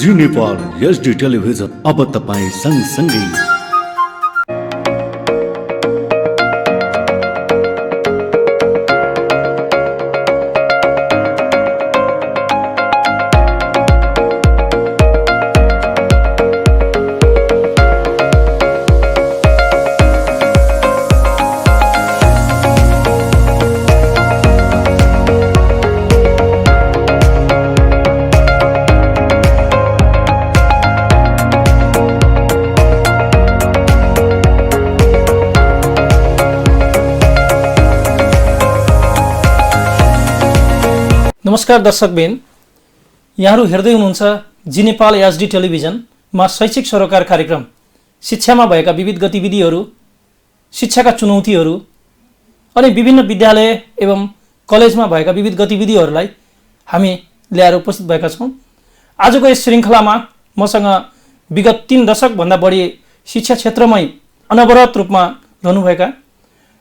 जी Nepal HD television अब तपाईं सँगसँगै। नमस्कार दर्शकबिन, यहाँहरू हेर्दै हुनुहुन्छ जी नेपाल एचडी टेलिभिजनमा शैक्षिक सरोकार कार्यक्रम। शिक्षामा भएका विविध गतिविधिहरू, शिक्षाका चुनौतीहरू अनि विभिन्न विद्यालय एवं कलेजमा भएका विविध गतिविधिहरूलाई हामी ल्याएर उपस्थित भएका छौँ। आजको यस श्रृङ्खलामा मसँग विगत 3 दशकभन्दा बढी शिक्षा क्षेत्रमै अनवरत रूपमा रहनुभएका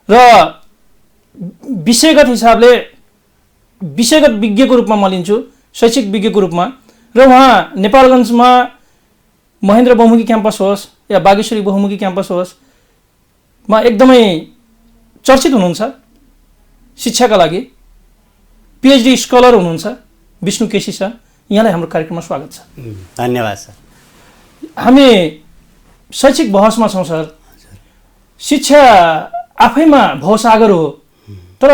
र विषयगत विज्ञको रूपमा म लिन्छु, शैक्षिक विज्ञको रूपमा, र उहाँ नेपालगञ्जमा महेन्द्र बहुमुखी क्याम्पस होस् या बागेश्वरी बहुमुखी क्याम्पस होस् मा एकदमै चर्चित हुनुहुन्छ। शिक्षाका लागि पिएचडी स्कलर हुनुहुन्छ विष्णु केसी सर। यहाँलाई हाम्रो कार्यक्रममा स्वागत छ। धन्यवाद सर। हामी शैक्षिक बहसमा छौँ सर। शिक्षा आफैमा भवसागर हो, तर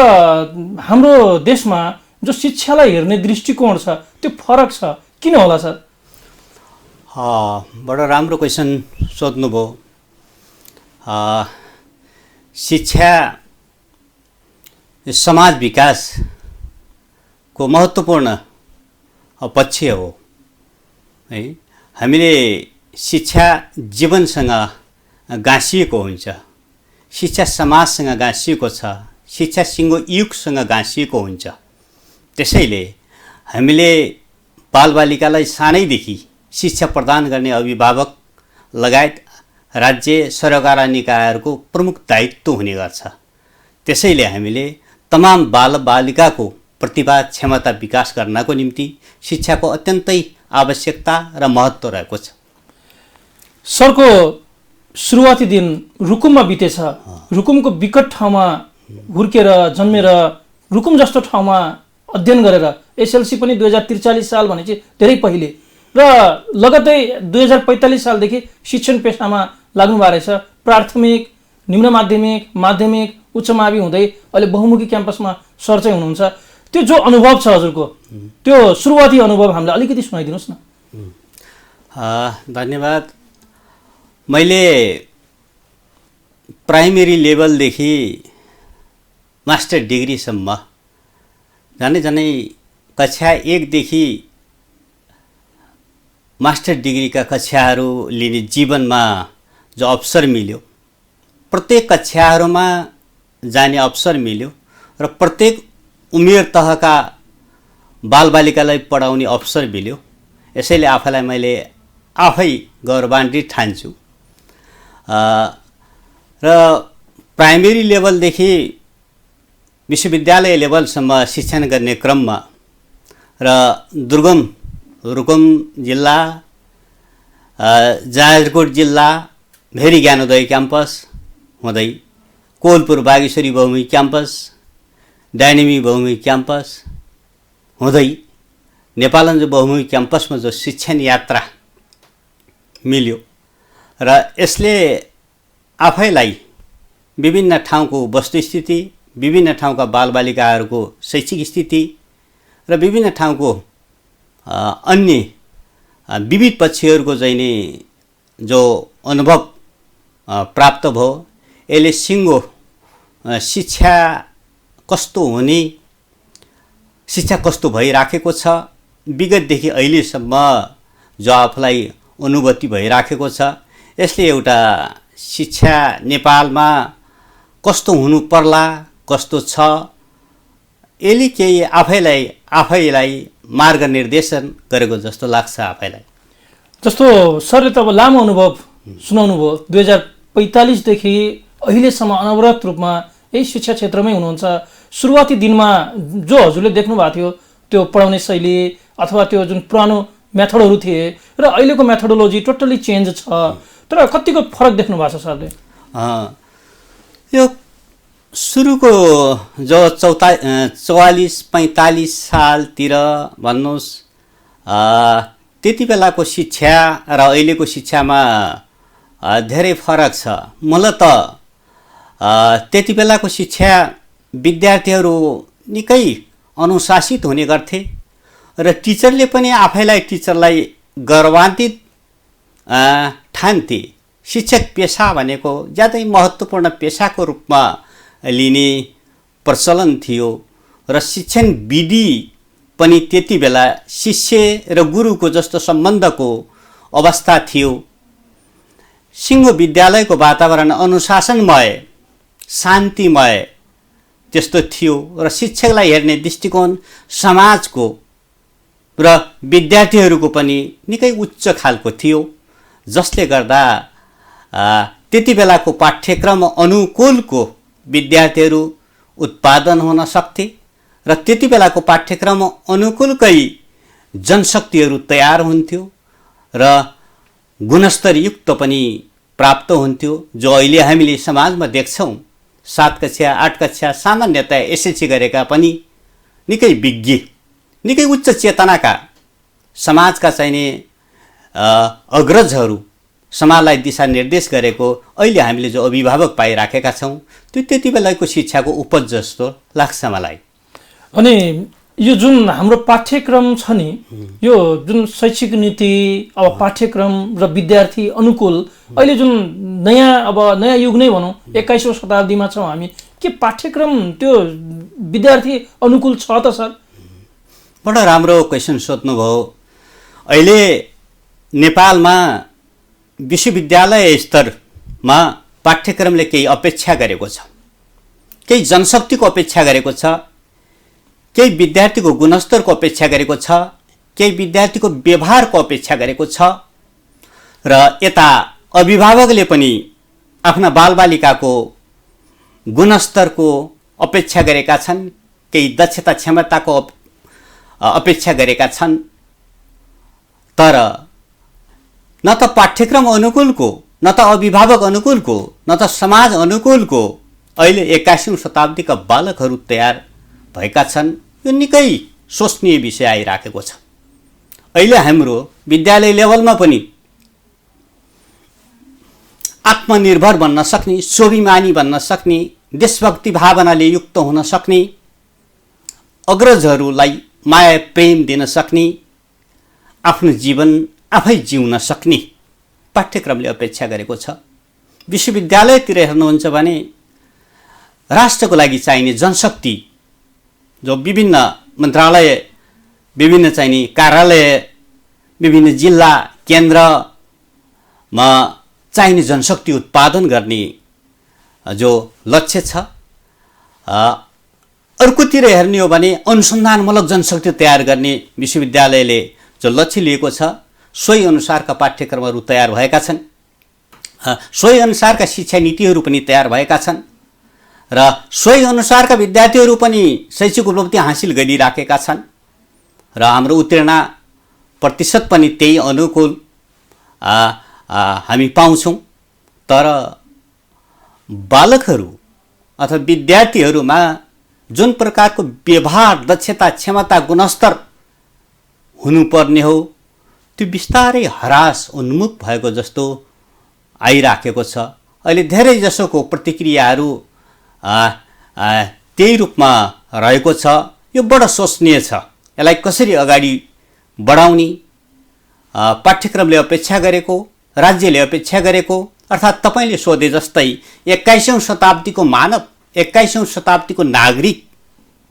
हाम्रो देशमा जो शिक्षालाई हेर्ने दृष्टिकोण छ त्यो फरक छ, किन होला सर? बडो राम्रो क्वेसन सोध्नुभयो। शिक्षा समाज विकासको महत्त्वपूर्ण पक्ष हो है। हामीले शिक्षा जीवनसँग गाँसिएको हुन्छ, शिक्षा समाजसँग गाँसिएको छ, शिक्षा सिङ्गो युगसँग गाँसिएको हुन्छ। त्यसैले हामीले बालबालिकालाई सानैदेखि शिक्षा प्रदान गर्ने अभिभावक लगायत राज्य सरकार निकायहरूको प्रमुख दायित्व हुने गर्छ। त्यसैले हामीले तमाम बालबालिकाको प्रतिभा क्षमता विकास गर्नको निम्ति शिक्षाको अत्यन्तै आवश्यकता र महत्त्व रहेको छ। सरको सुरुवाती दिन रुकुममा बितेछ। रुकुमको विकट ठाउँमा हुर्केर जन्मेर रुकुम जस्तो ठाउँमा अध्ययन गरेर एसएलसी पनि 2043 साल भनेपछि धेरै पहिले, र लगत्तै 2045 सालदेखि शिक्षण पेसामा लाग्नु भएको रहेछ। प्राथमिक, निम्न माध्यमिक, माध्यमिक, उच्च मावि हुँदै अहिले बहुमुखी क्याम्पसमा सर चाहिँ हुनुहुन्छ। त्यो जो अनुभव छ हजुरको, त्यो सुरुवाती अनुभव हामीलाई अलिकति सुनाइदिनुहोस् न। धन्यवाद। मैले प्राइमेरी लेभलदेखि मास्टर डिग्रीसम्म झनै कक्षा 1 देखि मास्टर डिग्रीका कक्षाहरू लिने जीवनमा जो अवसर मिल्यो, प्रत्येक कक्षाहरूमा जाने अवसर मिल्यो र प्रत्येक उमेर तहका बालबालिकालाई पढाउने अवसर मिल्यो। यसैले आफैलाई मैले आफै गौरवान्वित ठान्छु। र प्राइमेरी लेभलदेखि विश्वविद्यालय लेभलसम्म शिक्षण गर्ने क्रममा र रुकुम जिल्ला, जाजरकोट जिल्ला भेरी ज्ञानोदय क्याम्पस हुँदै कोलपुर बागेश्वरी बहुमुखी क्याम्पस, डाइनामिक बहुमुखी क्याम्पस हुँदै नेपालगञ्ज बहुमुखी क्याम्पसमा जो शिक्षण यात्रा मिल्यो र यसले आफैलाई विभिन्न ठाउँको वस्तुस्थिति, विभिन्न ठाउँका बालबालिकाहरूको शैक्षिक स्थिति र विभिन्न ठाउँको अन्य विविध पक्षहरूको चाहिँ नि जो अनुभव प्राप्त भयो, यसले सिङ्गो शिक्षा कस्तो हुने, शिक्षा कस्तो भइराखेको छ, विगतदेखि अहिलेसम्म जो आफूलाई अनुभूति भइराखेको छ, यसले एउटा शिक्षा नेपालमा कस्तो हुनु पर्ला, कस्तो छ, यसले केही आफैलाई मार्गनिर्देशन गरेको जस्तो लाग्छ आफैलाई। जस्तो सरले त अब लामो अनुभव सुनाउनु भयो। 2045 देखि अहिलेसम्म अनवरत रूपमा यही शिक्षा क्षेत्रमै हुनुहुन्छ। सुरुवाती दिनमा जो हजुरले देख्नु भएको थियो त्यो पढाउने शैली अथवा त्यो जुन पुरानो मेथडहरू थिए र अहिलेको मेथडोलोजी टोटली चेन्ज छ, तर कतिको फरक देख्नु भएको छ सरले? यो सुरुको जो 44-45 सालतिर भन्नुहोस्, त्यति बेलाको शिक्षा र अहिलेको शिक्षामा धेरै फरक छ। मूलत त्यति बेलाको शिक्षा विद्यार्थीहरू निकै अनुशासित हुने गर्थे र टिचरले पनि आफैलाई टिचरलाई गौरवान्वित ठान्थे। शिक्षक पेसा भनेको ज्यादै महत्त्वपूर्ण पेसाको रूपमा लिने प्रचलन थियो र शिक्षण विधि पनि त्यति बेला शिष्य र गुरुको जस्तो सम्बन्धको अवस्था थियो। सिङ्गो विद्यालयको वातावरण अनुशासनमय, शान्तिमय त्यस्तो थियो र शिक्षकलाई हेर्ने दृष्टिकोण समाजको र विद्यार्थीहरूको पनि निकै उच्च खालको थियो, जसले गर्दा त्यति बेलाको पाठ्यक्रम अनुकूलको विद्यार्थीहरू उत्पादन हुन सक्थे र त्यति बेलाको पाठ्यक्रम अनुकूलकै जनशक्तिहरू तयार हुन्थ्यो र गुणस्तरयुक्त पनि प्राप्त हुन्थ्यो, जो अहिले हामीले समाजमा देख्छौँ। 7 कक्षा 8 कक्षा सामान्यतया एसएलसी गरेका पनि निकै विज्ञ, निकै उच्च चेतनाका समाजका चाहिने अग्रजहरू समाजलाई दिशानिर्देश गरेको अहिले हामीले जो अभिभावक पाइराखेका छौँ, त्यो त्यति बेलाको शिक्षाको उपज जस्तो लाग्छ मलाई। अनि यो जुन हाम्रो पाठ्यक्रम छ नि, यो जुन शैक्षिक नीति अब पाठ्यक्रम र विद्यार्थी अनुकूल अहिले जुन नयाँ युग नै भनौँ 21औं शताब्दीमा छौँ हामी, के पाठ्यक्रम त्यो विद्यार्थी अनुकूल छ त सर? बडो राम्रो क्वेसन सोध्नुभयो। अहिले नेपालमा विश्वविद्यालय स्तरमा पाठ्यक्रमले केही अपेक्षा गरेको छ, केही जनशक्तिको अपेक्षा गरेको छ, केही विद्यार्थीको गुणस्तरको अपेक्षा गरेको छ, केही विद्यार्थीको व्यवहारको अपेक्षा गरेको छ र यता अभिभावकले पनि आफ्ना बालबालिकाको गुणस्तरको अपेक्षा गरेका छन्, केही दक्षता क्षमताको अपेक्षा गरेका छन्। तर न त पाठ्यक्रम अनुकूलको, न त अभिभावक अनुकूलको, न त समाज अनुकूलको अहिले 21औं शताब्दीका बालकहरू तयार भएका छन्। यो निकै सोच्नीय विषय आइराखेको छ। अहिले हाम्रो विद्यालय लेभलमा पनि आत्मनिर्भर बन्न सक्ने, स्वाभिमानी बन्न सक्ने, देशभक्ति भावनाले युक्त हुन सक्ने, अग्रजहरूलाई माया प्रेम दिन सक्ने, आफ्नो जीवन आफै जिउन सक्ने पाठ्यक्रमले अपेक्षा गरेको छ। विश्वविद्यालयतिर हेर्नुहुन्छ भने राष्ट्रको लागि चाहिने जनशक्ति, जो विभिन्न मन्त्रालय, विभिन्न चाहिने कार्यालय, विभिन्न जिल्ला केन्द्रमा चाहिने जनशक्ति उत्पादन गर्ने जो लक्ष्य छ। अर्कोतिर हेर्ने हो भने अनुसन्धानमूलक जनशक्ति तयार गर्ने विश्वविद्यालयले जो लक्ष्य लिएको छ, सोही अनुसारका पाठ्यक्रमहरू तयार भएका छन्, सोही अनुसारका शिक्षा नीतिहरू पनि तयार भएका छन् र सोही अनुसारका विद्यार्थीहरू पनि शैक्षिक उपलब्धि हासिल गरिराखेका छन् र हाम्रो उत्तीर्ण प्रतिशत पनि त्यही अनुकूल हामी पाउँछौँ। तर बालकहरू अथवा विद्यार्थीहरूमा जुन प्रकारको व्यवहार, दक्षता, क्षमता, गुणस्तर हुनुपर्ने हो, त्यो बिस्तारै ह्रास उन्मुख भएको जस्तो आइराखेको छ। अहिले धेरै जसोको प्रतिक्रियाहरू त्यही रूपमा रहेको छ। यो बडो सोचनीय छ। यसलाई कसरी अगाडि बढाउने, पाठ्यक्रमले अपेक्षा गरेको, राज्यले अपेक्षा गरेको, अर्थात् तपाईँले सोधे जस्तै 21औं शताब्दीको मानव, 21औं शताब्दीको नागरिक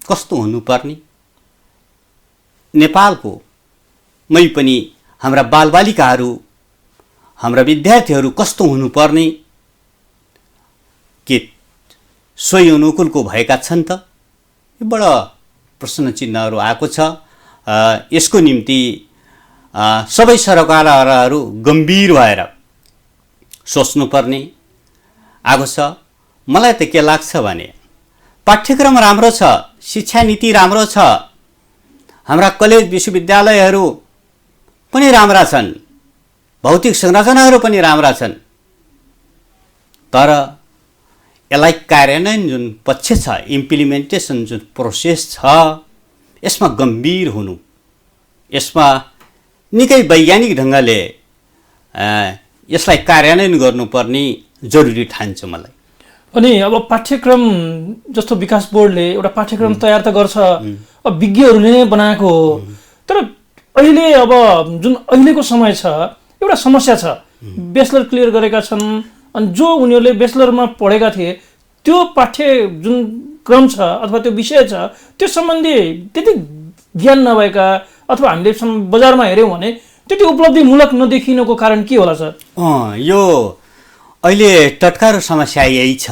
कस्तो हुनुपर्ने, नेपालको मै पनि हाम्रा बालबालिकाहरू, हाम्रा विद्यार्थीहरू कस्तो हुनुपर्ने, के सोही अनुकूलको भएका छन् त? यो बडो प्रश्न चिन्हहरू आएको छ। यसको निम्ति सबै सरकारहरू गम्भीर भएर सोच्नुपर्ने आएको छ। मलाई त के लाग्छ भने पाठ्यक्रम राम्रो छ, शिक्षा नीति राम्रो छ, हाम्रा कलेज विश्वविद्यालयहरू पनि राम्रा छन्, भौतिक संरचनाहरू पनि राम्रा छन्, तर यसलाई कार्यान्वयन जुन पक्ष छ, इम्प्लिमेन्टेसन जुन प्रोसेस छ, यसमा गम्भीर हुनु, यसमा निकै वैज्ञानिक ढङ्गले यसलाई कार्यान्वयन गर्नुपर्ने जरुरी ठान्छु मलाई। अनि अब पाठ्यक्रम जस्तो विकास बोर्डले एउटा पाठ्यक्रम तयार त गर्छ, अब विज्ञहरूले नै बनाएको हो, तर अहिले अब जुन अहिलेको समय छ एउटा समस्या छ। ब्याचलर क्लियर गरेका छन्, अनि जो उनीहरूले ब्याचलरमा पढेका थिए त्यो पाठ्य जुन क्रम छ अथवा त्यो विषय छ त्यो सम्बन्धी त्यति ज्ञान नभएका, अथवा हामीले बजारमा हेऱ्यौँ भने त्यति उपलब्धिमूलक नदेखिनुको कारण के होला सर? यो अहिले टटकारो समस्या यही छ।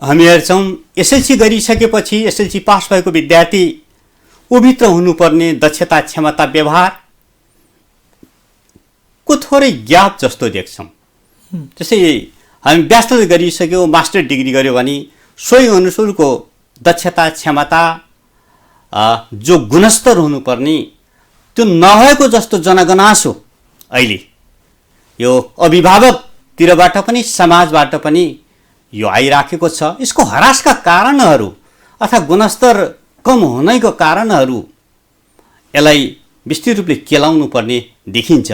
हामी हेर्छौँ एसएलसी गरिसकेपछि एसएलसी पास भएको विद्यार्थी उभित्र हुनुपर्ने दक्षता, क्षमता, व्यवहारको थोरै ग्याप जस्तो देख्छौँ। जस्तै हामी ब्याचलर गरिसक्यौँ, मास्टर डिग्री गऱ्यो भने सोही अनुसारको दक्षता, क्षमता, जो गुणस्तर हुनुपर्ने त्यो नभएको जस्तो जनगनासो अहिले यो अभिभावकतिरबाट पनि समाजबाट पनि यो आइराखेको छ। यसको हरासका कारणहरू अथवा गुणस्तर कम हुनेको कारणहरू यसलाई विस्तृत रूपले केलाउनु पर्ने देखिन्छ।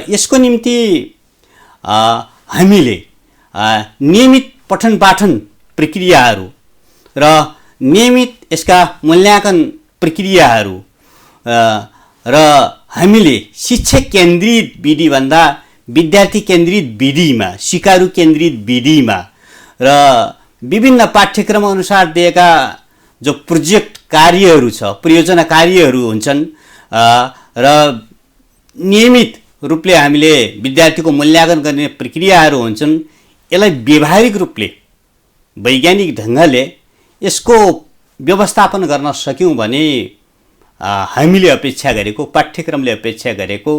यसको निम्ति हामीले नियमित पठन पाठन प्रक्रियाहरू र नियमित यसका मूल्याङ्कन प्रक्रियाहरू र हामीले शिक्षक केन्द्रित विधिभन्दा विद्यार्थी केन्द्रित विधिमा, सिकारु केन्द्रित विधिमा र विभिन्न पाठ्यक्रम अनुसार दिएका जो प्रोजेक्ट कार्यहरू छ, परियोजना कार्यहरू हुन्छन् र नियमित रूपले हामीले विद्यार्थीको मूल्याङ्कन गर्ने प्रक्रियाहरू हुन्छन्, यसलाई व्यावहारिक रूपले वैज्ञानिक ढङ्गले यसको व्यवस्थापन गर्न सक्यौँ भने हामीले अपेक्षा गरेको, पाठ्यक्रमले अपेक्षा गरेको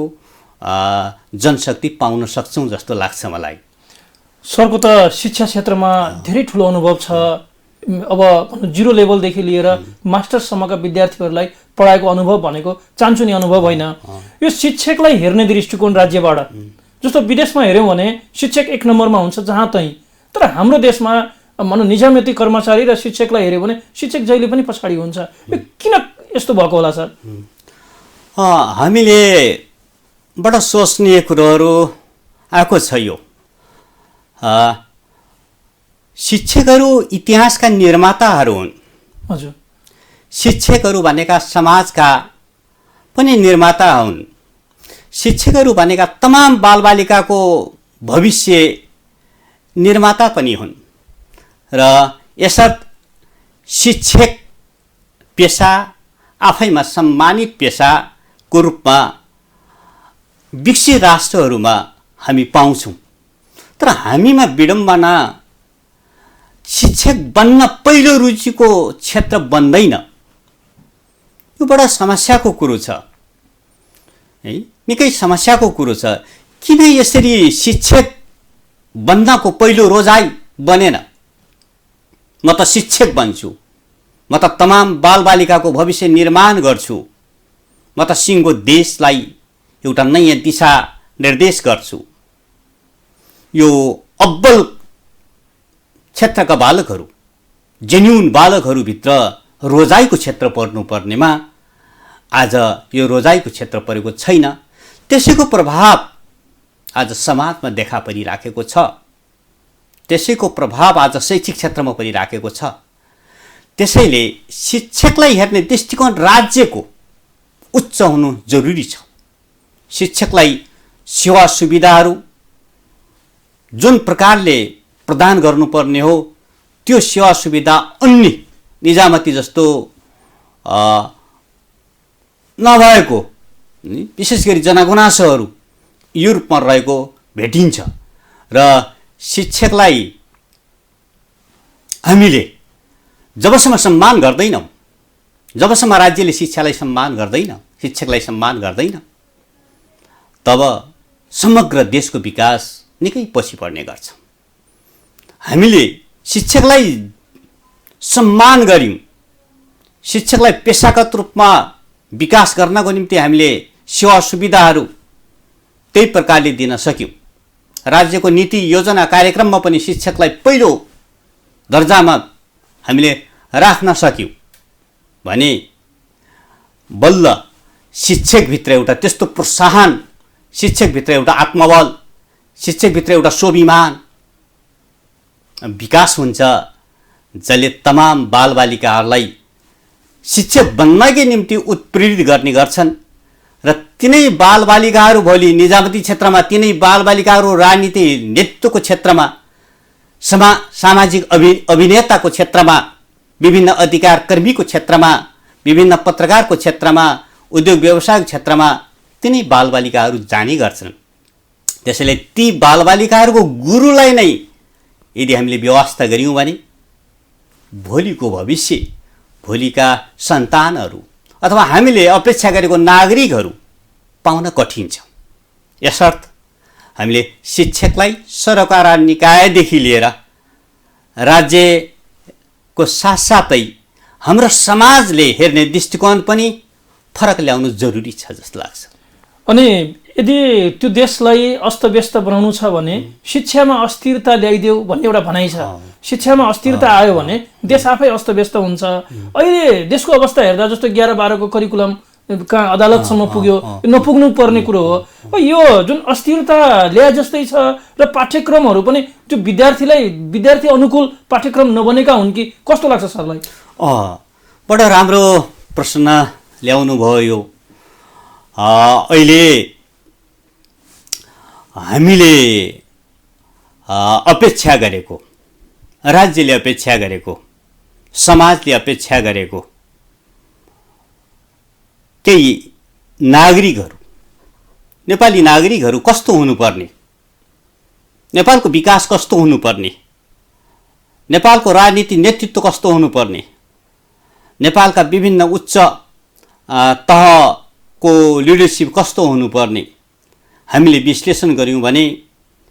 जनशक्ति पाउन सक्छौँ जस्तो लाग्छ मलाई। सरको त शिक्षा क्षेत्रमा धेरै ठुलो अनुभव छ। अब जिरो लेभलदेखि लिएर मास्टरसम्मका विद्यार्थीहरूलाई पढाएको अनुभव भनेको चान्चुने अनुभव होइन। यो शिक्षकलाई हेर्ने दृष्टिकोण राज्यबाट, जस्तो विदेशमा हेऱ्यौँ भने शिक्षक एक नम्बरमा हुन्छ जहाँ तहीँ, तर हाम्रो देशमा भनौँ निजामती कर्मचारी र शिक्षकलाई हेऱ्यो भने शिक्षक जहिले पनि पछाडि हुन्छ। यो किन यस्तो भएको होला सर? हामीले बडा सोच्ने कुरोहरू आएको छ। यो शिक्षकहरू इतिहासका निर्माताहरू हुन्। हजुर, शिक्षकहरू भनेका समाजका पनि निर्माता हुन्। शिक्षकहरू भनेका तमाम बालबालिकाको भविष्य निर्माता पनि हुन् र यसर्थ शिक्षक पेसा आफैमा सम्मानित पेसाको रूपमा विकसित राष्ट्रहरूमा हामी पाउँछौँ। तर हामीमा विडम्बना शिक्षक बन्न पहिलो रुचिको क्षेत्र बन्दैन। यो बडा समस्याको कुरो छ है, निकै समस्याको कुरो छ। किन यसरी शिक्षक बन्नको पहिलो रोजाइ बनेन? म त शिक्षक बन्छु, म त तमाम बालबालिकाको भविष्य निर्माण गर्छु, म त सिङ्गो देशलाई एउटा नयाँ दिशा निर्देश गर्छु। यो अब्बल क्षेत्रका बालकहरू, जेन्युन बालकहरूभित्र रोजाइको क्षेत्र पर्नुपर्नेमा आज यो रोजाइको क्षेत्र परेको छैन। त्यसैको प्रभाव आज समाजमा देखा परिराखेको छ। त्यसैको प्रभाव आज शैक्षिक क्षेत्रमा परिराखेको छ। त्यसैले शिक्षकलाई हेर्ने दृष्टिकोण राज्यको उच्च हुनु जरुरी छ। शिक्षकलाई सेवा सुविधाहरू जुन प्रकारले प्रदान गर्नुपर्ने हो त्यो सेवा सुविधा अन्य निजामती जस्तो नभएको, विशेष गरी जनगुनासोहरू यो रूपमा रहेको भेटिन्छ। र शिक्षकलाई हामीले जबसम्म सम्मान गर्दैनौँ, जबसम्म राज्यले शिक्षालाई सम्मान गर्दैन, शिक्षकलाई सम्मान गर्दैन, तब समग्र देशको विकास निकै पछि पर्ने गर्छ। हामीले शिक्षकलाई सम्मान गऱ्यौँ, शिक्षकलाई पेसागत रूपमा विकास गर्नको निम्ति हामीले सेवा सुविधाहरू त्यही प्रकारले दिन सक्यौँ। राज्यको नीति योजना कार्यक्रममा पनि शिक्षकलाई पहिलो दर्जामा हामीले राख्न सक्यौँ भने बल्ल शिक्षकभित्र एउटा त्यस्तो प्रोत्साहन, शिक्षकभित्र एउटा आत्मबल, शिक्षकभित्र एउटा स्वाभिमान विकास हुन्छ, जसले तमाम बालबालिकाहरूलाई शिक्षक बन्नकै निम्ति उत्प्रेरित गर्ने गर्छन् र तिनै बालबालिकाहरू भोलि निजामती क्षेत्रमा, तिनै बालबालिकाहरू राजनीति नेतृत्वको क्षेत्रमा, सामाजिक अभिनेताको क्षेत्रमा, विभिन्न अधिकार कर्मीको क्षेत्रमा, विभिन्न पत्रकारको क्षेत्रमा, उद्योग व्यवसायको क्षेत्रमा तिनै बालबालिकाहरू जाने गर्छन्। त्यसैले ती बालबालिकाहरूको गुरुलाई नै यदि हामीले व्यवस्था गऱ्यौँ भने भोलिको भविष्य, भोलिका सन्तानहरू अथवा हामीले अपेक्षा गरेको नागरिकहरू पाउन कठिन छ। यसर्थ हामीले शिक्षकलाई सरकार निकायदेखि लिएर राज्यको साथसाथै हाम्रो समाजले हेर्ने दृष्टिकोण पनि फरक ल्याउनु जरुरी छ जस्तो लाग्छ। अनि यदि त्यो देशलाई अस्तव्यस्त बनाउनु छ भने शिक्षामा अस्थिरता ल्याइदेऊ भन्ने एउटा भनाइ छ। शिक्षामा अस्थिरता आयो भने देश आफै अस्तव्यस्त हुन्छ। अहिले देशको अवस्था हेर्दा जस्तो 11-12को करिकुलम कहाँ अदालतसम्म पुग्यो, नपुग्नु पर्ने कुरो हो। यो जुन अस्थिरता ल्याए जस्तै छ र पाठ्यक्रमहरू पनि त्यो विद्यार्थी अनुकूल पाठ्यक्रम नबनेका हुन् कि कस्तो लाग्छ सरलाई? बडो राम्रो प्रश्न ल्याउनु भयो। अहिले हामीले अपेक्षा गरेको, राज्यले अपेक्षा गरेको, समाजले अपेक्षा गरेको केही नागरिकहरू, नेपाली नागरिकहरू कस्तो हुनुपर्ने, नेपालको विकास कस्तो हुनुपर्ने, नेपालको राजनीति नेतृत्व कस्तो हुनुपर्ने, नेपालका विभिन्न उच्च तहको लिडरसिप कस्तो हुनुपर्ने हामीले विश्लेषण गऱ्यौँ भने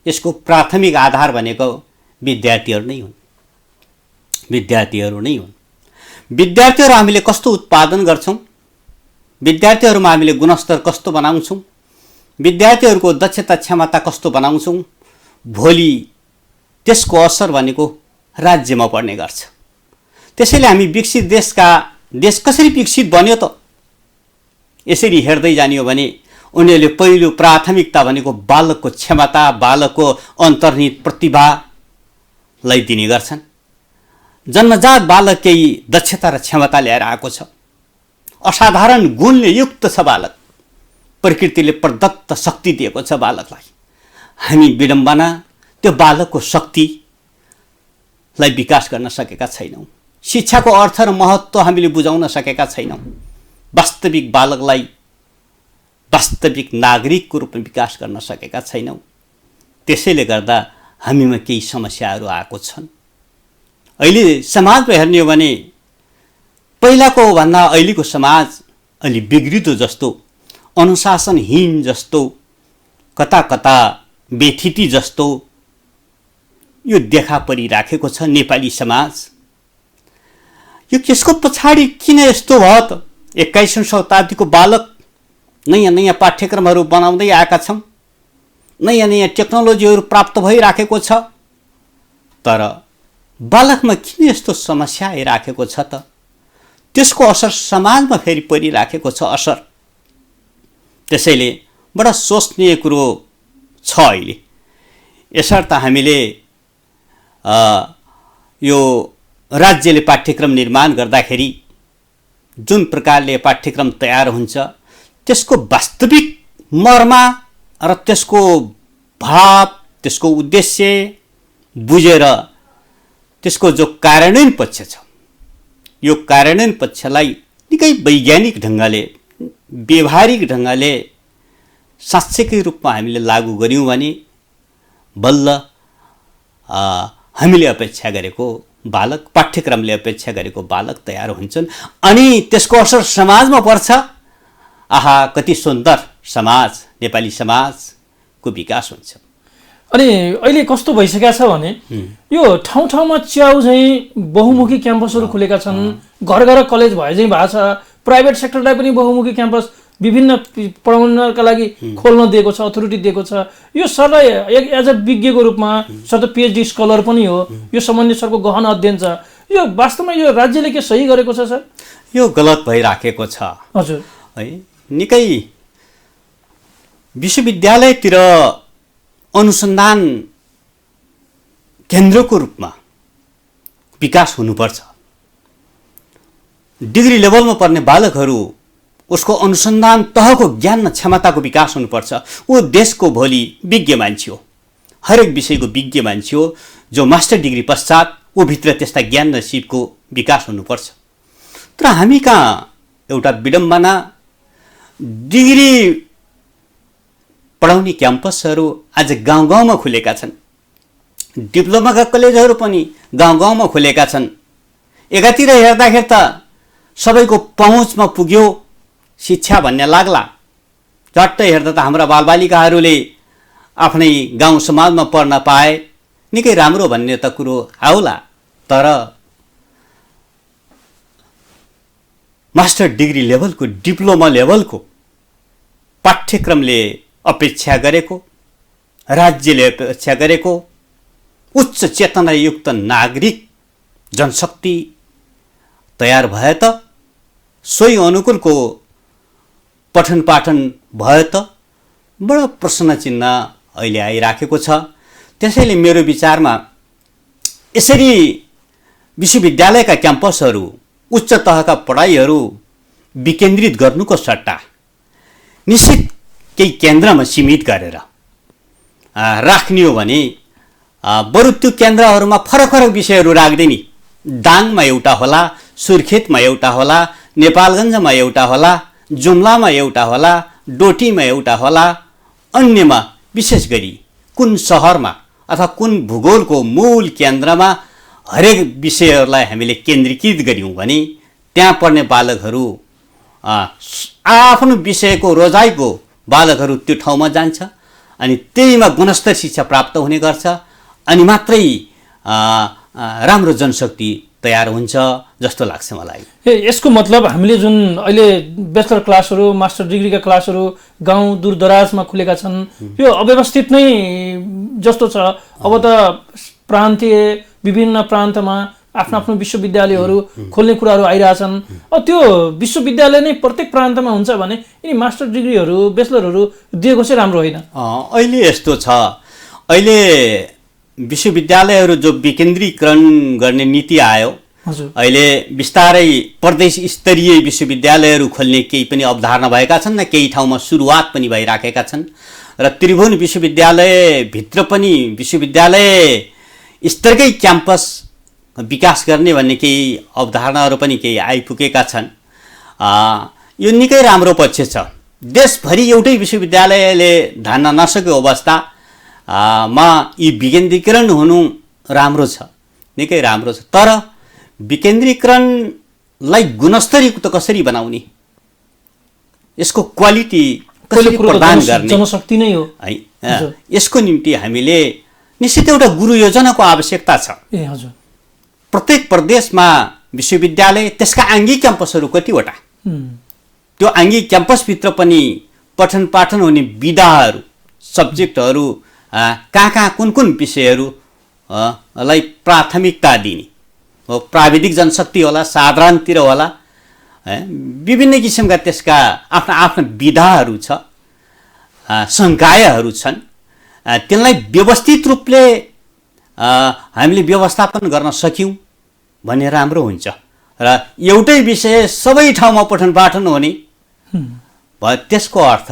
यसको प्राथमिक आधार भनेको विद्यार्थीहरू नै हुन्। विद्यार्थीहरू हामीले कस्तो उत्पादन गर्छौँ, विद्यार्थीहरूमा हामीले गुणस्तर कस्तो बनाउँछौँ, विद्यार्थीहरूको दक्षता क्षमता कस्तो बनाउँछौँ, भोलि त्यसको असर भनेको राज्यमा पर्ने गर्छ। त्यसैले हामी विकसित देश कसरी विकसित बन्यो त यसरी हेर्दै जानियो भने उनीहरूले पहिलो प्राथमिकता भनेको बालकको क्षमता, बालकको अन्तर्निहित प्रतिभालाई दिने गर्छन्। जन्मजात बालक केही दक्षता र क्षमता ल्याएर आएको छ, असाधारण गुणले युक्त छ बालक, प्रकृतिले प्रदत्त शक्ति दिएको छ बालकलाई। हामी विडम्बना त्यो बालकको शक्तिलाई विकास गर्न सकेका छैनौँ। शिक्षाको अर्थ र महत्त्व हामीले बुझाउन सकेका छैनौँ। वास्तविक बालकलाई वास्तविक नागरिकको रूपमा विकास गर्न सकेका छैनौँ। त्यसैले गर्दा हामीमा केही समस्याहरू आएको छन्। अहिले समाजमा हेर्ने हो भने पहिलाको भन्दा अहिलेको समाज अलि बिग्रिदो जस्तो, अनुशासनहीन जस्तो, कता कता बेथिती जस्तो यो देखा परिराखेको छ नेपाली समाज। यो यसको पछाडि किन यस्तो भयो त? 21औं शताब्दीको बालक नयाँ नयाँ पाठ्यक्रमहरू बनाउँदै आएका छौँ, नयाँ नयाँ टेक्नोलोजीहरू प्राप्त भइराखेको छ, तर बालकमा किन यस्तो समस्या आइराखेको छ त? त्यसको असर समाजमा फेरि परिराखेको छ असर। त्यसैले बडा सोच्ने कुरो छ अहिले। यसर्थ हामीले यो राज्यले पाठ्यक्रम निर्माण गर्दाखेरि जुन प्रकारले पाठ्यक्रम तयार हुन्छ त्यसको वास्तविक मर्म र त्यसको भाव, त्यसको उद्देश्य बुझेर त्यसको जो कार्यान्वयन पक्ष छ, यो कार्यान्वयन पक्षलाई निकै वैज्ञानिक ढङ्गले, व्यवहारिक ढङ्गले साँच्चैकै रूपमा हामीले लागू गर्यौँ भने बल्ल हामीले अपेक्षा गरेको बालक, पाठ्यक्रमले अपेक्षा गरेको बालक तयार हुन्छन् अनि त्यसको असर समाजमा पर्छ। आहा, कति सुन्दर समाज, नेपाली समाजको विकास हुन्छ। अनि अहिले कस्तो भइसकेको छ भने यो ठाउँ ठाउँमा च्याउ चाहिँ बहुमुखी क्याम्पसहरू खुलेका छन्, घर घर कलेज भए चाहिँ भएको छ, प्राइभेट सेक्टरलाई पनि बहुमुखी क्याम्पस विभिन्न पढाउनका लागि खोल्न दिएको छ, अथोरिटी दिएको छ। यो सरलाई एज अ विज्ञको रूपमा सर त PhD स्कलर पनि हो, यो सम्बन्धी सरको गहन अध्ययन छ। यो वास्तवमा यो राज्यले के सही गरेको छ सर? यो गलत भइराखेको छ हजुर है। निकै विश्वविद्यालयतिर अनुसन्धान केन्द्रको रूपमा विकास हुनुपर्छ। डिग्री लेभलमा पढ्ने बालकहरू उसको अनुसन्धान तहको ज्ञान र क्षमताको विकास हुनुपर्छ। ऊ देशको भोलि विज्ञ मान्छे हो, हरेक विषयको विज्ञ मान्छे हो, जो मास्टर डिग्री पश्चात ऊ भित्र त्यस्ता ज्ञान र सिपको विकास हुनुपर्छ। तर हामी कहाँ एउटा विडम्बना, डिग्री पढाउने क्याम्पसहरू आज गाउँ गाउँमा खुलेका छन्, डिप्लोमाका कलेजहरू पनि गाउँ गाउँमा खुलेका छन्। एकातिर हेर्दाखेरि त सबैको पहुँचमा पुग्यो शिक्षा भन्ने लाग्ला, झट्ट हेर्दा त हाम्रा बालबालिकाहरूले आफ्नै गाउँ समाजमा पढ्न पाए निकै राम्रो भन्ने त कुरो आउला। तर मास्टर डिग्री लेभलको, डिप्लोमा लेभलको पाठ्यक्रमले अपेक्षा गरेको, राज्यले अपेक्षा गरेको उच्च चेतनायुक्त नागरिक जनशक्ति तयार भए त, सोही अनुकूलको पठन पाठन भयो त, बडो प्रश्न चिन्ह अहिले आइराखेको छ। त्यसैले मेरो विचारमा यसरी विश्वविद्यालयका क्याम्पसहरू, उच्च तहका पढाइहरू विकेन्द्रित गर्नुको सट्टा निश्चित केही केन्द्रमा सीमित गरेर राख्ने हो भने बरु त्यो केन्द्रहरूमा फरक फरक विषयहरू राख्दै नि, दाङमा एउटा होला, सुर्खेतमा एउटा होला, नेपालगञ्जमा एउटा होला, जुम्लामा एउटा होला, डोटीमा एउटा होला, अन्यमा विशेष गरी कुन सहरमा अथवा कुन भूगोलको मूल केन्द्रमा हरेक विषयहरूलाई हामीले केन्द्रीकृत गऱ्यौँ भने त्यहाँ पढ्ने बालकहरू आफ्नो विषयको रोजाइको बालकहरू त्यो ठाउँमा जान्छ अनि त्यहीमा गुणस्तर शिक्षा प्राप्त हुने गर्छ। अनि मात्रै राम्रो जनशक्ति तयार हुन्छ जस्तो लाग्छ मलाई। यसको मतलब हामीले जुन अहिले ब्याचलर क्लासहरू, मास्टर डिग्रीका क्लासहरू गाउँ दूरदराजमा खुलेका छन्, यो अव्यवस्थित नै जस्तो छ। अब त प्रान्तीय विभिन्न प्रान्तमा आफ्नो आफ्नो विश्वविद्यालयहरू खोल्ने कुराहरू आइरहेछन्। त्यो विश्वविद्यालय नै प्रत्येक प्रान्तमा हुन्छ भने यिनी मास्टर डिग्रीहरू, ब्याचलरहरू दिएको चाहिँ राम्रो होइन। अहिले यस्तो छ, अहिले विश्वविद्यालयहरू जो विकेन्द्रीकरण गर्ने नीति आयो, अहिले बिस्तारै प्रदेश स्तरीय विश्वविद्यालयहरू खोल्ने केही पनि अवधारणा भएका छन्, केही ठाउँमा सुरुवात पनि भइराखेका छन्। र त्रिभुवन विश्वविद्यालयभित्र पनि विश्वविद्यालय स्तरकै क्याम्पस विकास गर्ने भन्ने केही अवधारणाहरू पनि केही आइपुगेका छन्। यो निकै राम्रो पक्ष छ। देशभरि एउटै विश्वविद्यालयले धान्न नसकेको अवस्थामा यी विकेन्द्रीकरण हुनु राम्रो छ, निकै राम्रो छ। तर विकेन्द्रीकरणलाई गुणस्तरयुक्त कसरी बनाउने, यसको क्वालिटी कसरी प्रदान गर्ने, जनशक्ति नै हो है। यसको निम्ति हामीले निश्चित एउटा गुरु योजनाको आवश्यकता छ। हजुर, प्रत्येक प्रदेशमा विश्वविद्यालय, त्यसका आङ्गिक क्याम्पसहरू कतिवटा, त्यो आङ्गिक क्याम्पसभित्र पनि पठन पाठन हुने विधाहरू, सब्जेक्टहरू, कहाँ कुन कुन विषयहरूलाई प्राथमिकता दिने, प्राविधिक जनशक्ति होला, साधारणतिर होला, विभिन्न किसिमका त्यसका आफ्ना आफ्ना विधाहरू छ, संकायहरू छन्। त्यसलाई व्यवस्थित रूपले हामीले व्यवस्थापन गर्न सक्यौँ भने राम्रो हुन्छ। र एउटै विषय सबै ठाउँमा पठन पाठन हुने भयो, त्यसको अर्थ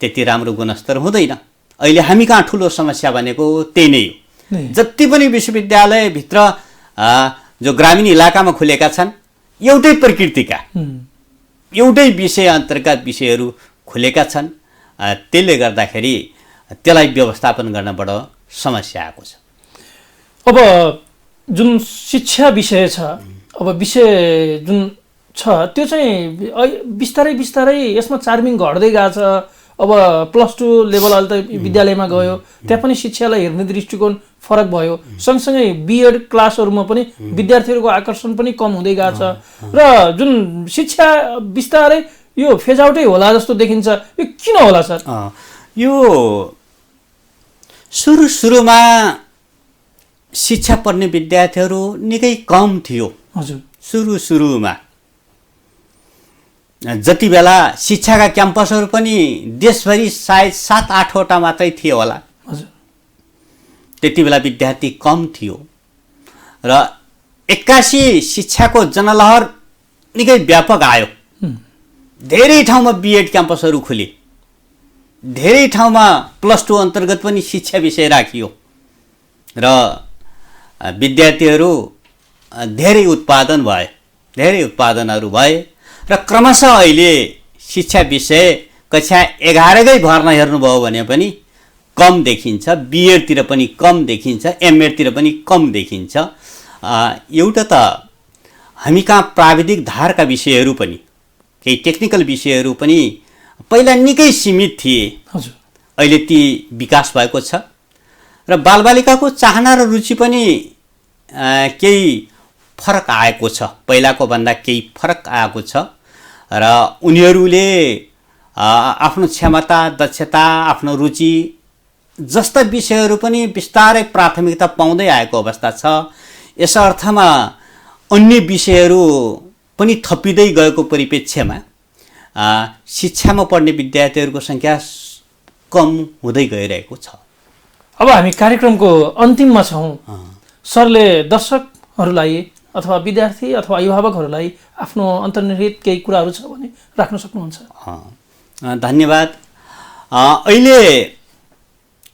त्यति राम्रो गुणस्तर हुँदैन। अहिले हामी कहाँ ठुलो समस्या भनेको त्यही नै हो। जति पनि विश्वविद्यालयभित्र जो ग्रामीण इलाकामा खुलेका छन्, एउटै प्रकृतिका, एउटै विषय अन्तर्गत विषयहरू खुलेका छन्। त्यसले गर्दाखेरि त्यसलाई व्यवस्थापन गर्न बडो समस्या आएको छ। अब जुन शिक्षा विषय छ, अब विषय जुन छ त्यो चाहिँ बिस्तारै बिस्तारै यसमा चार्मिङ घट्दै गएको छ। अब +2 लेभल अहिले त विद्यालयमा गयो, त्यहाँ पनि शिक्षालाई हेर्ने दृष्टिकोण फरक भयो। सँगसँगै बिएड क्लासहरूमा पनि विद्यार्थीहरूको आकर्षण पनि कम हुँदै गएको छ। र जुन शिक्षा बिस्तारै यो फेज आउटै होला जस्तो देखिन्छ, यो किन होला सर? यो सुरुमा शिक्षा पढ्ने विद्यार्थीहरू निकै कम थियो। हजुर, सुरुमा जति बेला शिक्षाका क्याम्पसहरू पनि देशभरि सायद 7-8वटा मात्रै थिए होला। हजुर, त्यति बेला विद्यार्थी कम थियो र 81 शिक्षाको जनलहर निकै व्यापक आयो। धेरै ठाउँमा बिएड क्याम्पसहरू खुले, धेरै ठाउँमा +2 अन्तर्गत पनि शिक्षा विषय राखियो र विद्यार्थीहरू धेरै उत्पादनहरू भए र क्रमशः अहिले शिक्षा विषय कक्षा 11कै भर्ना हेर्नुभयो भने पनि कम देखिन्छ, बिएडतिर पनि कम देखिन्छ, एमएडतिर पनि कम देखिन्छ। एउटा त हामी कहाँ प्राविधिक धारका विषयहरू पनि, केही टेक्निकल विषयहरू पनि पहिला निकै सीमित थिए। हजुर, अहिले ती विकास भएको छ र बालबालिकाको चाहना र रुचि पनि केही फरक आएको छ, पहिलाको भन्दा केही फरक आएको छ र उनीहरूले आफ्नो क्षमता, दक्षता, आफ्नो रुचि जस्ता विषयहरू पनि बिस्तारै प्राथमिकता पाउँदै आएको अवस्था छ। यस अर्थमा अन्य विषयहरू पनि थपिँदै गएको परिप्रेक्ष्यमा शिक्षामा पढ्ने विद्यार्थीहरूको सङ्ख्या कम हुँदै गइरहेको छ। अब हामी कार्यक्रमको अन्तिममा छौँ। सरले दर्शकहरूलाई अथवा विद्यार्थी अथवा अभिभावकहरूलाई आफ्नो अन्तर्निहित केही कुराहरू छ भने राख्न सक्नुहुन्छ। धन्यवाद। अहिले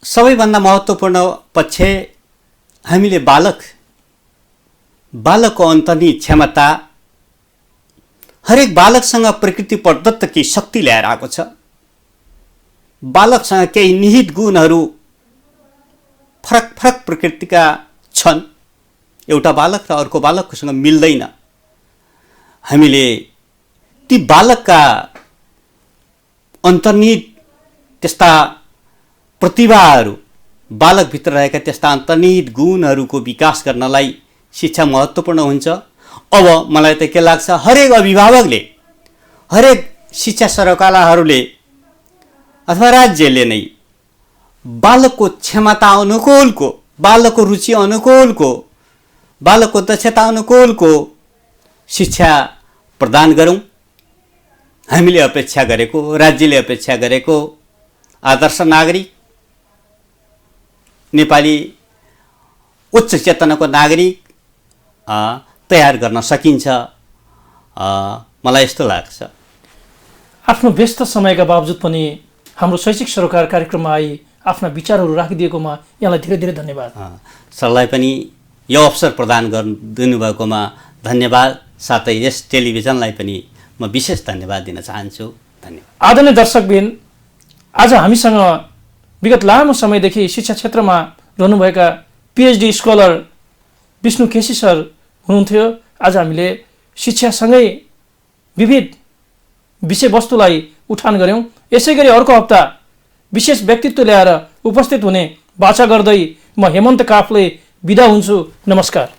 सबैभन्दा महत्त्वपूर्ण पक्ष हामीले बालकको अन्तर्निहित क्षमता, हरेक बालकसँग प्रकृति प्रदत्त केही शक्ति ल्याएर आएको छ। बालकसँग केही निहित गुणहरू फरक प्रकृतिका छन्। एउटा बालक र अर्को बालकसँग मिल्दैन। हामीले ती बालकका अन्तर्निहित त्यस्ता प्रतिभाहरू, बालकभित्र रहेका त्यस्ता अन्तर्निहित गुणहरूको विकास गर्नलाई शिक्षा महत्त्वपूर्ण हुन्छ। अब मलाई त के लाग्छ, हरेक अभिभावकले, हरेक शिक्षा सरकारहरूले अथवा राज्यले नै बालकको क्षमता अनुकूलको, बालकको रुचि अनुकूलको, बालकको दक्षता अनुकूलको शिक्षा प्रदान गरौँ। हामीले अपेक्षा गरेको, राज्यले अपेक्षा गरेको आदर्श नागरिक, नेपाली उच्च चेतनाको नागरिक तयार गर्न सकिन्छ, मलाई यस्तो लाग्छ। आफ्नो व्यस्त समयका बावजुद पनि हाम्रो शैक्षिक सरोकार कार्यक्रममा आई आफ्ना विचारहरू राखिदिएकोमा यहाँलाई धेरै धेरै धन्यवाद। सरलाई पनि यो अवसर प्रदान गरिदिनुभएकोमा धन्यवाद। साथै यस टेलिभिजनलाई पनि म विशेष धन्यवाद दिन चाहन्छु। धन्यवाद। आदरणीय दर्शकबिन, आज हामीसँग विगत लामो समयदेखि शिक्षा क्षेत्रमा रहनुभएका PhD scholar Vishnu KC sir हुनुहुन्थ्यो। आज हामीले शिक्षासँगै विविध विषयवस्तुलाई उठान गऱ्यौँ। यसै गरी अर्को हप्ता विशेष व्यक्तित्व ल्याएर उपस्थित हुने बाचा गर्दै म हेमन्त काफले बिदा हुन्छु। नमस्कार।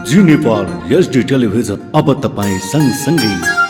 जी नेपाल एचडी टेलिभिजन अब तपाईँ सँगसँगै